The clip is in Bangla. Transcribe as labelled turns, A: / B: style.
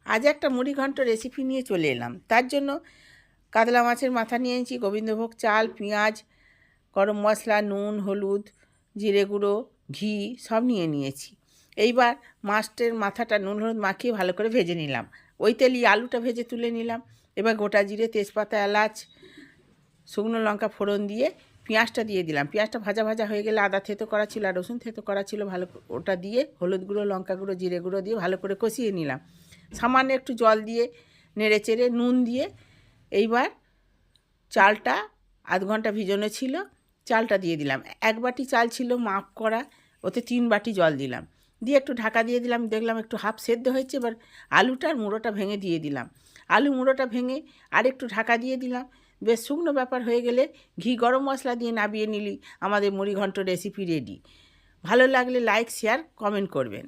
A: আজ একটা মুড়িঘণ্ট রেসিপি নিয়ে চলে এলাম। তার জন্য কাতলা মাছের মাথা নিয়ে এনেছি, গোবিন্দভোগ চাল, পেঁয়াজ, গরম মশলা, নুন, হলুদ, জিরে গুঁড়ো, ঘি সব নিয়ে নিয়েছি। এইবার মাছের মাথাটা নুন হলুদ মাখিয়ে ভালো করে ভেজে নিলাম। ওই তেলেই আলুটা ভেজে তুলে নিলাম। এবার গোটা জিরে, তেজপাতা, এলাচ, শুকনো লঙ্কা ফোড়ন দিয়ে পেঁয়াজটা দিয়ে দিলাম। পেঁয়াজটা ভাজা ভাজা হয়ে গেলে আদা থেতো করা ছিল আর রসুন থেতো করা ছিল, ভালো ওটা দিয়ে হলুদ গুঁড়ো, লঙ্কা গুঁড়ো, জিরে গুঁড়ো দিয়ে ভালো করে কষিয়ে নিলাম। সামান্য একটু জল দিয়ে নেড়ে চেড়ে নুন দিয়ে এইবার চালটা আধ ঘন্টা ভিজানো ছিল, চালটা দিয়ে দিলাম। 1 বাটি চাল ছিল মাপ করা, ওতে 3 বাটি জল দিলাম। দিয়ে একটু ঢাকা দিয়ে দিলাম, দেখলাম একটু হাফ সেদ্ধ হয়েছে। এবার আলুটার মুড়োটা ভেঙে দিয়ে দিলাম। আলু মুড়োটা ভেঙে আর একটু ঢাকা দিয়ে দিলাম। বেশ শুকনো ব্যাপার হয়ে গেলে ঘি গরম মশলা দিয়ে নাবিয়ে নিলি আমাদের মুড়িঘণ্ট রেসিপি রেডি। ভালো লাগলে লাইক, শেয়ার, কমেন্ট করবেন।